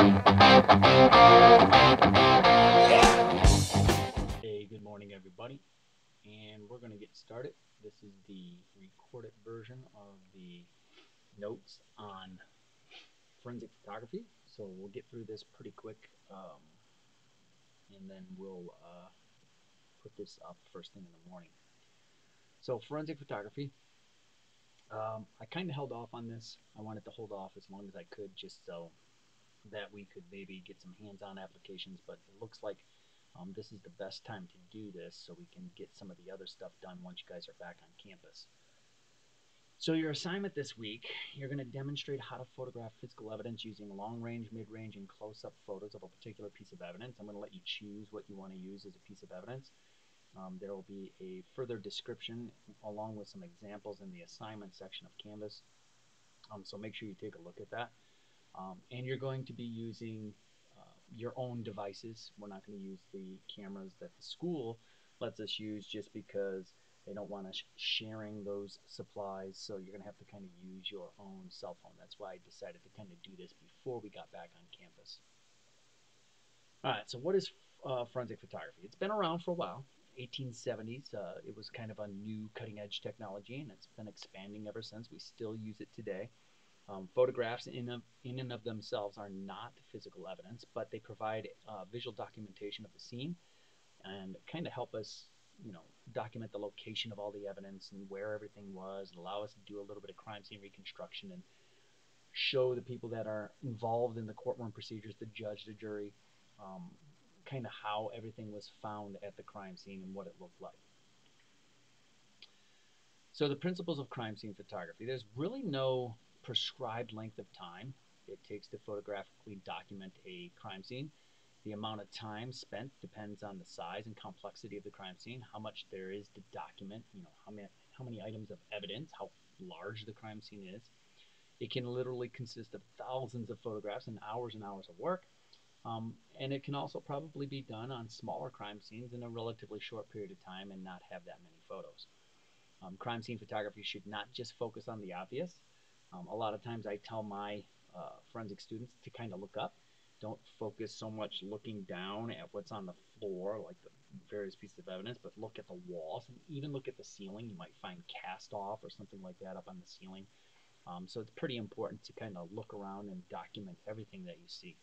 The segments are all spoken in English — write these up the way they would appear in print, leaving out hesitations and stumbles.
Hey, good morning, everybody, and we're going to get started. This is the recorded version of the notes on forensic photography, so we'll get through this pretty quick, and then we'll put this up first thing in the morning. So forensic photography, I kind of held off on this. I wanted to hold off as long as I could just so that we could maybe get some hands-on applications, but it looks like this is the best time to do this so we can get some of the other stuff done once you guys are back on campus. So your assignment this week, you're going to demonstrate how to photograph physical evidence using long-range, mid-range, and close-up photos of a particular piece of evidence. I'm going to let you choose what you want to use as a piece of evidence. There will be a further description along with some examples in the assignment section of Canvas. So make sure you take a look at that. And you're going to be using your own devices. We're not going to use the cameras that the school lets us use just because they don't want us sharing those supplies. So you're going to have to kind of use your own cell phone. That's why I decided to kind of do this before we got back on campus. All right, so what is forensic photography? It's been around for a while. 1870s, it was kind of a new cutting-edge technology, and it's been expanding ever since. We still use it today. Photographs in and of themselves are not physical evidence, but they provide visual documentation of the scene and kind of help us, document the location of all the evidence and where everything was, and allow us to do a little bit of crime scene reconstruction and show the people that are involved in the courtroom procedures, the judge, the jury, kind of how everything was found at the crime scene and what it looked like. So the principles of crime scene photography. There's really no prescribed length of time it takes to photographically document a crime scene. The amount of time spent depends on the size and complexity of the crime scene, how much there is to document, how many items of evidence, how large the crime scene is. It can literally consist of thousands of photographs and hours of work. And it can also probably be done on smaller crime scenes in a relatively short period of time and not have that many photos. Crime scene photography should not just focus on the obvious. A lot of times I tell my forensic students to kind of look up. Don't focus so much looking down at what's on the floor, like the various pieces of evidence, but look at the walls and even look at the ceiling. You might find cast off or something like that up on the ceiling. So it's pretty important to kind of look around and document everything that you see.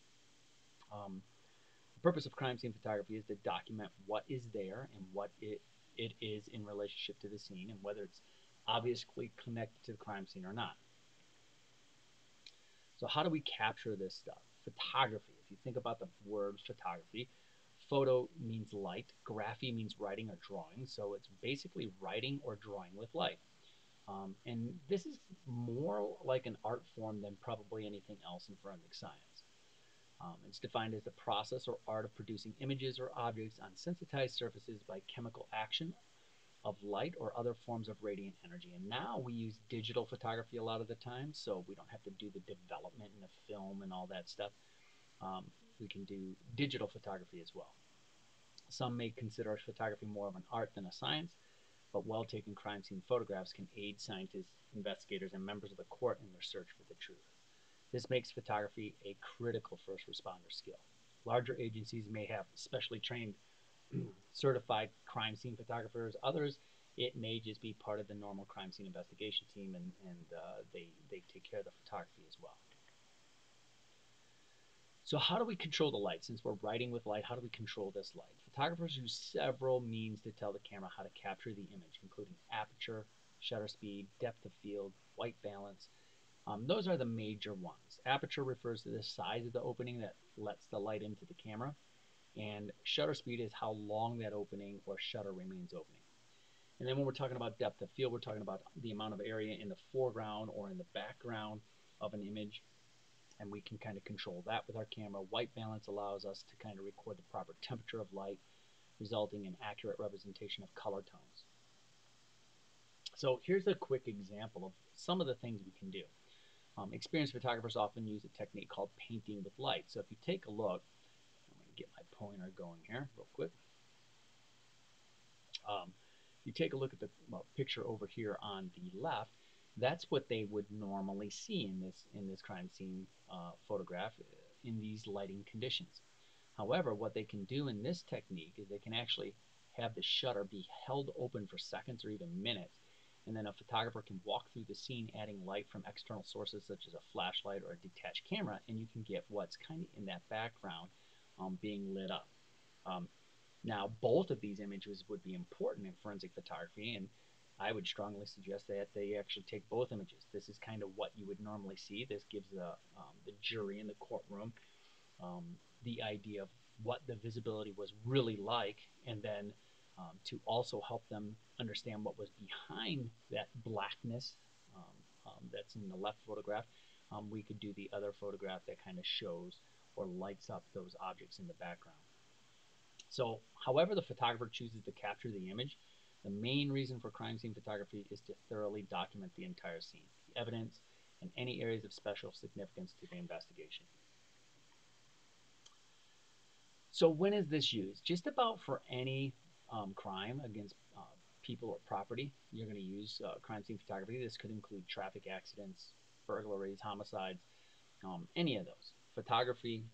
The purpose of crime scene photography is to document what is there and what it is in relationship to the scene and whether it's obviously connected to the crime scene or not. So how do we capture this stuff? Photography. If you think about the word photography, photo means light, graphy means writing or drawing, so it's basically writing or drawing with light. And this is more like an art form than probably anything else in forensic science. It's defined as the process or art of producing images or objects on sensitized surfaces by chemical action of light or other forms of radiant energy. And now we use digital photography a lot of the time, so we don't have to do the development and the film and all that stuff. We can do digital photography as well. Some may consider photography more of an art than a science, but well-taken crime scene photographs can aid scientists, investigators, and members of the court in their search for the truth. This makes photography a critical first responder skill. Larger agencies may have specially trained certified crime scene photographers. Others, it may just be part of the normal crime scene investigation team, and they take care of the photography as well. So how do we control the light? Since we're writing with light, how do we control this light? Photographers use several means to tell the camera how to capture the image, including aperture, shutter speed, depth of field, white balance. Those are the major ones. Aperture refers to the size of the opening that lets the light into the camera, and shutter speed is how long that opening or shutter remains opening. And then when we're talking about depth of field, we're talking about the amount of area in the foreground or in the background of an image, and we can kind of control that with our camera. White balance allows us to kind of record the proper temperature of light, resulting in accurate representation of color tones. So here's a quick example of some of the things we can do. Experienced photographers often use a technique called painting with light. So if you take a look, I'm going to get my pointer going here real quick. You take a look at the picture over here on the left. That's what they would normally see in this crime scene photograph. in these lighting conditions. However, what they can do in this technique is they can actually have the shutter be held open for seconds or even minutes, and then a photographer can walk through the scene adding light from external sources such as a flashlight or a detached camera, and you can get what's kind of in that background being lit up. Um, Now, both of these images would be important in forensic photography, and I would strongly suggest that they actually take both images. This is kind of what you would normally see. This gives the jury in the courtroom um, the idea of what the visibility was really like, and then to also help them understand what was behind that blackness that's in the left photograph. We could do the other photograph that kind of shows or lights up those objects in the background. So, however the photographer chooses to capture the image, the main reason for crime scene photography is to thoroughly document the entire scene, the evidence, and any areas of special significance to the investigation. So when is this used? Just about for any crime against people or property, you're going to use crime scene photography. This could include traffic accidents, burglaries, homicides, any of those. Photography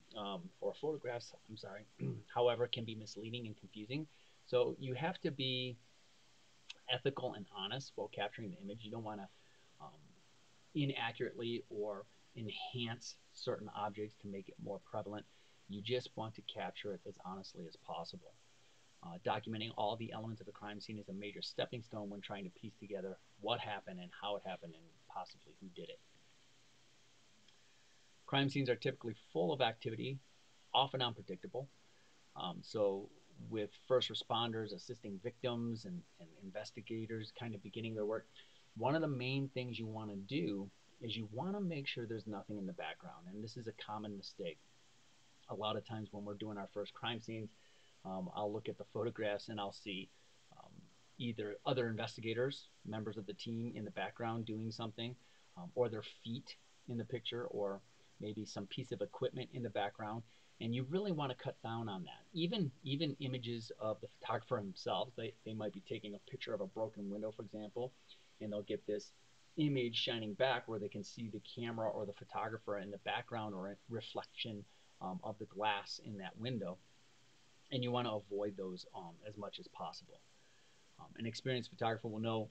or photographs, I'm sorry, however, can be misleading and confusing. So you have to be ethical and honest while capturing the image. You don't want to um, inaccurately or enhance certain objects to make it more prevalent. You just want to capture it as honestly as possible. Documenting all the elements of a crime scene is a major stepping stone when trying to piece together what happened and how it happened and possibly who did it. Crime scenes are typically full of activity, often unpredictable. So, with first responders assisting victims and investigators kind of beginning their work, one of the main things you want to do is you want to make sure there's nothing in the background. And this is a common mistake. A lot of times when we're doing our first crime scenes, I'll look at the photographs and I'll see um, either other investigators, members of the team in the background doing something, or their feet in the picture, or maybe some piece of equipment in the background. And you really want to cut down on that. Even images of the photographer themselves, they might be taking a picture of a broken window, for example, and they'll get this image shining back where they can see the camera or the photographer in the background or a reflection of the glass in that window, and you want to avoid those as much as possible. An experienced photographer will know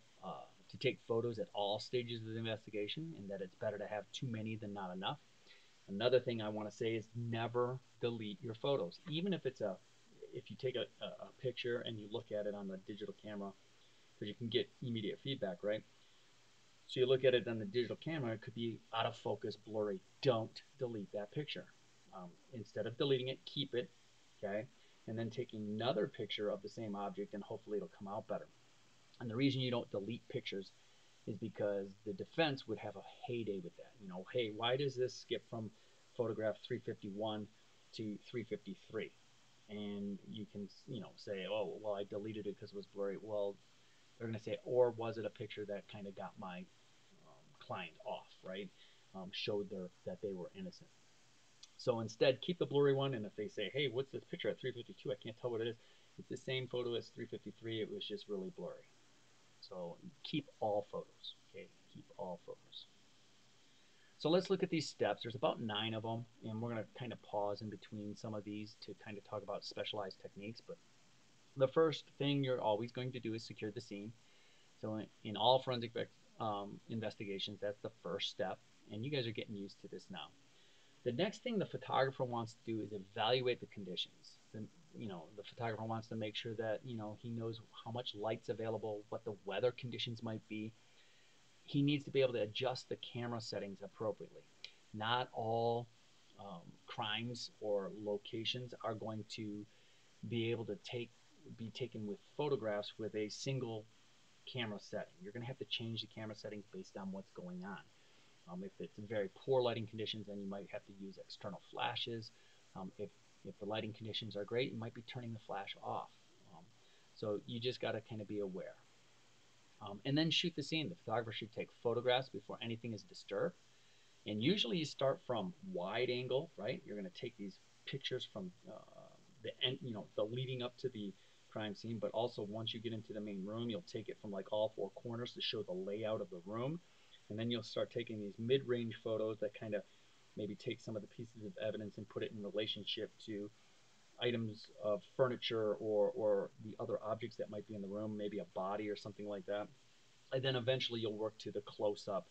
to take photos at all stages of the investigation, and that it's better to have too many than not enough. Another thing I want to say is never delete your photos, even if if you take a picture and you look at it on the digital camera, because you can get immediate feedback, right? So you look at it on the digital camera, it could be out of focus, blurry. Don't delete that picture. Instead of deleting it, keep it, okay? And then take another picture of the same object and hopefully it'll come out better. And the reason you don't delete pictures is because the defense would have a heyday with that. You know, hey, why does this skip from photograph 351 to 353? And you can, say, oh, well, I deleted it because it was blurry. Well, they're going to say, or was it a picture that kind of got my client off, right? Showed that they were innocent. So instead, keep the blurry one, and if they say, hey, what's this picture at 352? I can't tell what it is. It's the same photo as 353. It was just really blurry. So keep all photos, okay? Keep all photos. So let's look at these steps. There's about 9 of them, and we're going to kind of pause in between some of these to kind of talk about specialized techniques. But the first thing you're always going to do is secure the scene. So in all forensic investigations, that's the first step, and you guys are getting used to this now. The next thing the photographer wants to do is evaluate the conditions. The photographer wants to make sure that he knows how much light's available, what the weather conditions might be. He needs to be able to adjust the camera settings appropriately. Not all crimes or locations are going to be able to be taken with photographs with a single camera setting. You're going to have to change the camera settings based on what's going on. If it's very poor lighting conditions, then you might have to use external flashes. If the lighting conditions are great, you might be turning the flash off. So you just got to kind of be aware. And then shoot the scene. The photographer should take photographs before anything is disturbed. And usually you start from wide angle, right? You're going to take these pictures from the end, the leading up to the crime scene, but also once you get into the main room, you'll take it from like all 4 corners to show the layout of the room. And then you'll start taking these mid-range photos that kind of maybe take some of the pieces of evidence and put it in relationship to items of furniture or the other objects that might be in the room, maybe a body or something like that. And then eventually you'll work to the close-up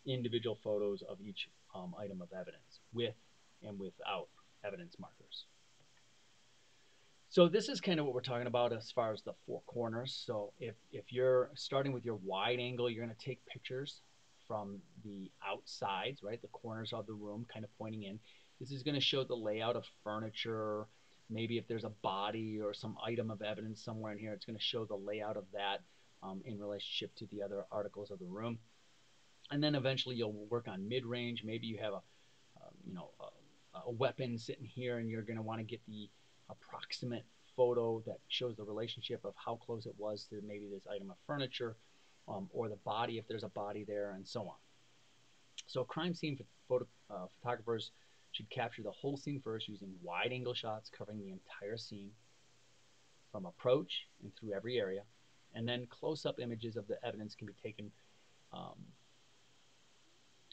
individual photos of each item of evidence with and without evidence markers. So this is kind of what we're talking about as far as the four corners. So if you're starting with your wide angle, you're going to take pictures from the outsides, right, the corners of the room kind of pointing in. This is going to show the layout of furniture. Maybe if there's a body or some item of evidence somewhere in here, it's going to show the layout of that in relationship to the other articles of the room. And then eventually you'll work on mid-range. Maybe you have a weapon sitting here and you're going to want to get the approximate photo that shows the relationship of how close it was to maybe this item of furniture or the body if there's a body there, and so on. So crime scene photographers should capture the whole scene first using wide angle shots covering the entire scene from approach and through every area, and then close-up images of the evidence can be taken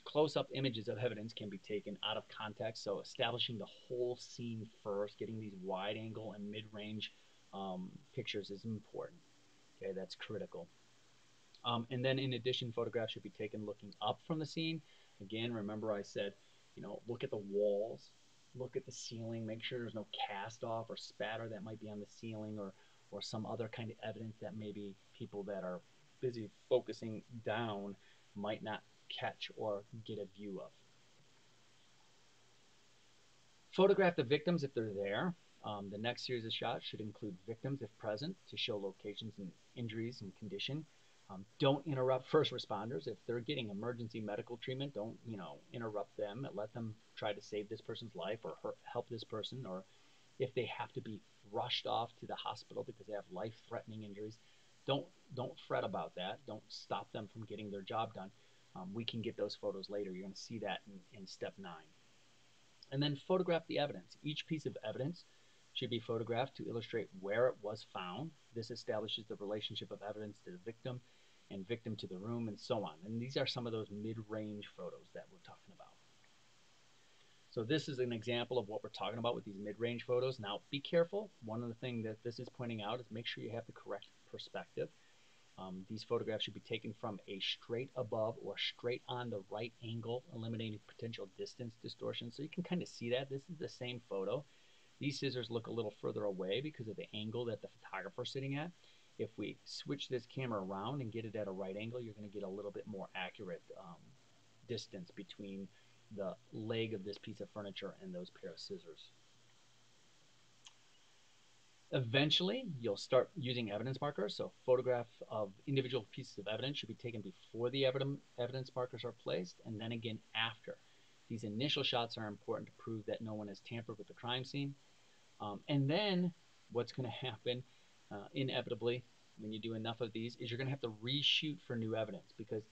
close-up images of evidence can be taken out of context, so establishing the whole scene first, getting these wide angle and mid-range pictures is important. Okay, that's critical. And then in addition, photographs should be taken looking up from the scene. Again, remember I said, look at the walls, look at the ceiling, make sure there's no cast off or spatter that might be on the ceiling or some other kind of evidence that maybe people that are busy focusing down might not catch or get a view of. Photograph the victims if they're there. The next series of shots should include victims if present to show locations and injuries and condition. Don't interrupt first responders. If they're getting emergency medical treatment, don't interrupt them. Let them try to save this person's life or help this person. Or if they have to be rushed off to the hospital because they have life-threatening injuries, don't fret about that. Don't stop them from getting their job done. We can get those photos later. You're going to see that in step 9. And then photograph the evidence. Each piece of evidence should be photographed to illustrate where it was found. This establishes the relationship of evidence to the victim and victim to the room and so on. And these are some of those mid-range photos that we're talking about. So this is an example of what we're talking about with these mid-range photos. Now, be careful. One of the things that this is pointing out is make sure you have the correct perspective. These photographs should be taken from a straight above or straight on the right angle, eliminating potential distance distortion. So you can kind of see that. This is the same photo. These scissors look a little further away because of the angle that the photographer's sitting at. If we switch this camera around and get it at a right angle, you're going to get a little bit more accurate distance between the leg of this piece of furniture and those pair of scissors. Eventually, you'll start using evidence markers. So photographs of individual pieces of evidence should be taken before the evidence markers are placed and then again after. These initial shots are important to prove that no one has tampered with the crime scene. And then what's going to happen inevitably when you do enough of these is you're going to have to reshoot for new evidence, because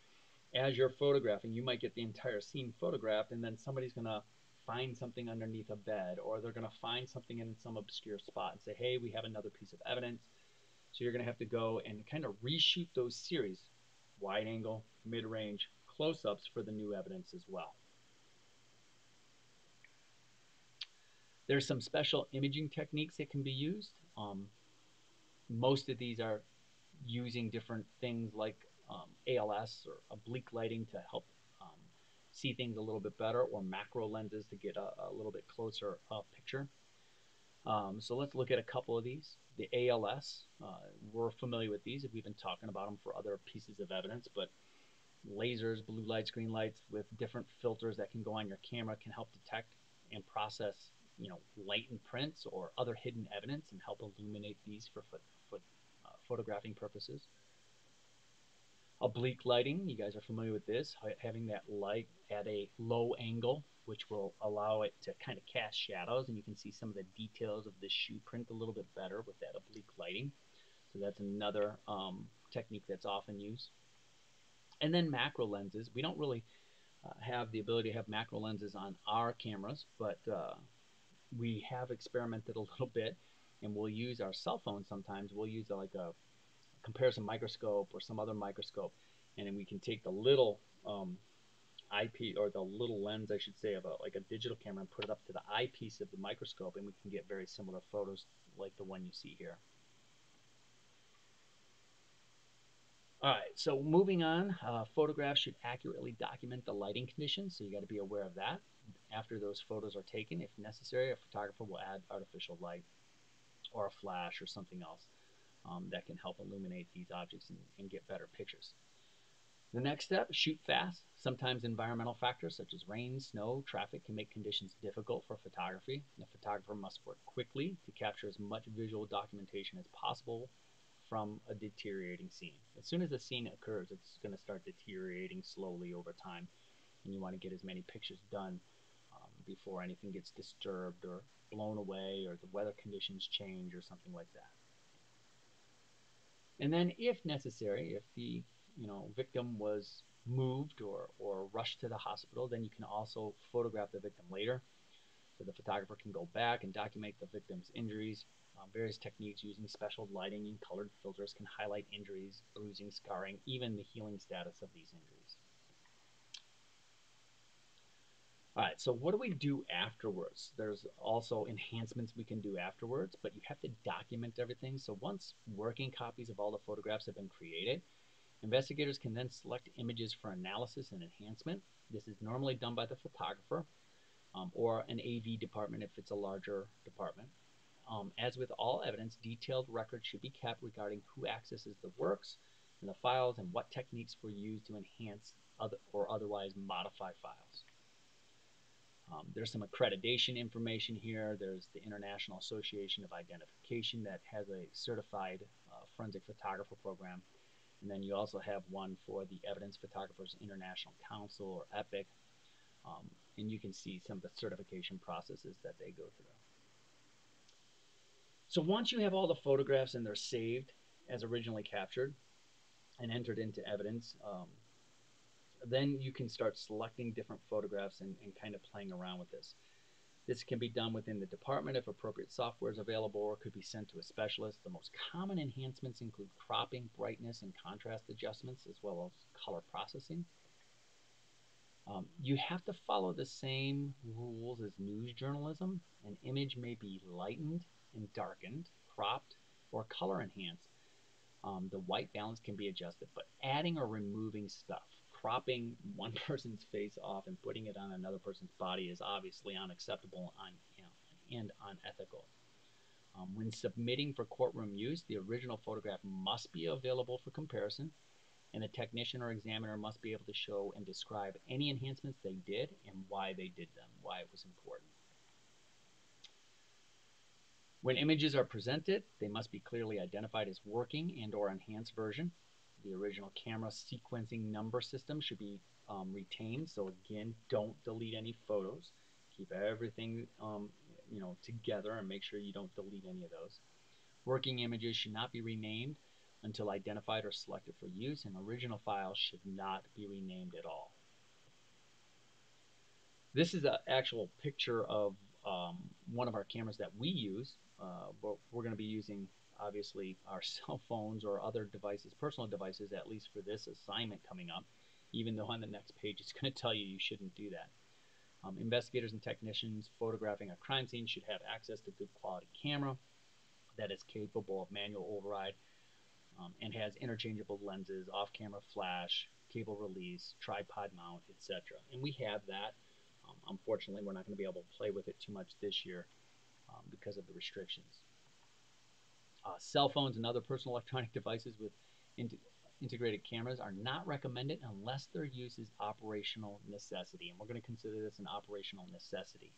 as you're photographing, you might get the entire scene photographed and then somebody's going to find something underneath a bed, or they're going to find something in some obscure spot and say, hey, we have another piece of evidence. So you're going to have to go and kind of reshoot those series, wide angle, mid-range, close-ups for the new evidence as well. There's some special imaging techniques that can be used. Most of these are using different things like ALS or oblique lighting to help see things a little bit better, or macro lenses to get a little bit closer picture. So let's look at a couple of these. The ALS, we're familiar with these. We've been talking about them for other pieces of evidence, but lasers, blue lights, green lights with different filters that can go on your camera can help detect and process latent prints or other hidden evidence and help illuminate these for photographing purposes. Oblique lighting, you guys are familiar with this, having that light at a low angle, which will allow it to kind of cast shadows, and you can see some of the details of the shoe print a little bit better with that oblique lighting. So that's another technique that's often used. And then macro lenses. We don't really have the ability to have macro lenses on our cameras, but we have experimented a little bit, and we'll use our cell phone sometimes. We'll use like a comparison microscope or some other microscope, and then we can take the little eyepiece, or the little lens, I should say, of like a digital camera, and put it up to the eyepiece of the microscope, and we can get very similar photos like the one you see here. All right, so moving on, photographs should accurately document the lighting conditions, so you got to be aware of that. After those photos are taken, if necessary, a photographer will add artificial light or a flash or something else that can help illuminate these objects and get better pictures. The next step, shoot fast. Sometimes environmental factors such as rain, snow, traffic can make conditions difficult for photography. The photographer must work quickly to capture as much visual documentation as possible from a deteriorating scene. As soon as the scene occurs, it's going to start deteriorating slowly over time, and you want to get as many pictures done before anything gets disturbed or blown away or the weather conditions change or something like that. And then, if necessary, if the victim was moved or rushed to the hospital, then you can also photograph the victim later. So the photographer can go back and document the victim's injuries. Various techniques using special lighting and colored filters can highlight injuries, bruising, scarring, even the healing status of these injuries. All right, so what do we do afterwards? There's also enhancements we can do afterwards, but you have to document everything. So once working copies of all the photographs have been created, investigators can then select images for analysis and enhancement. This is normally done by the photographer or an AV department if it's a larger department. As with all evidence, detailed records should be kept regarding who accesses the works and the files and what techniques were used to enhance or otherwise modify files. There's some accreditation information here. There's the International Association of Identification that has a certified forensic photographer program. And then you also have one for the Evidence Photographers International Council, or EPIC. And you can see some of the certification processes that they go through. So once you have all the photographs and they're saved as originally captured and entered into evidence, then you can start selecting different photographs and kind of playing around with this. This can be done within the department if appropriate software is available, or could be sent to a specialist. The most common enhancements include cropping, brightness, and contrast adjustments, as well as color processing. You have to follow the same rules as news journalism. An image may be lightened and darkened, cropped, or color enhanced. The white balance can be adjusted, but adding or removing stuff, cropping one person's face off and putting it on another person's body is obviously unacceptable and unethical. When submitting for courtroom use, the original photograph must be available for comparison, and the technician or examiner must be able to show and describe any enhancements they did and why they did them, why it was important. When images are presented, they must be clearly identified as working and or enhanced version. The original camera sequencing number system should be retained. So again, don't delete any photos. Keep everything together and make sure you don't delete any of those. Working images should not be renamed until identified or selected for use, and original files should not be renamed at all. This is an actual picture of one of our cameras that we use, but we're going to be using, obviously, our cell phones or other devices, personal devices, at least for this assignment coming up, even though on the next page it's going to tell you shouldn't do that. Investigators and technicians photographing a crime scene should have access to good quality camera that is capable of manual override and has interchangeable lenses, off-camera flash, cable release, tripod mount, etc. And we have that. Unfortunately, we're not going to be able to play with it too much this year because of the restrictions. Cell phones and other personal electronic devices with integrated cameras are not recommended unless their use is operational necessity, and we're going to consider this an operational necessity.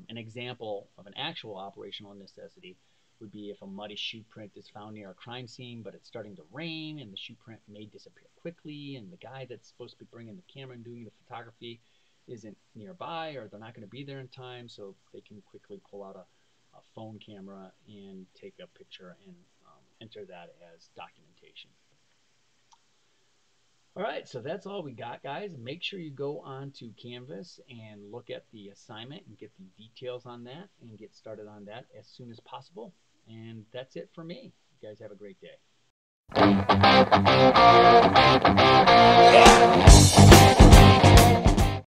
An example of an actual operational necessity would be if a muddy shoe print is found near a crime scene, but it's starting to rain and the shoe print may disappear quickly, and the guy that's supposed to be bringing the camera and doing the photography isn't nearby, or they're not going to be there in time, so they can quickly pull out a phone camera and take a picture and enter that as documentation. All right, so that's all we got, guys. Make sure you go on to Canvas and look at the assignment and get the details on that and get started on that as soon as possible. And that's it for me. You guys have a great day.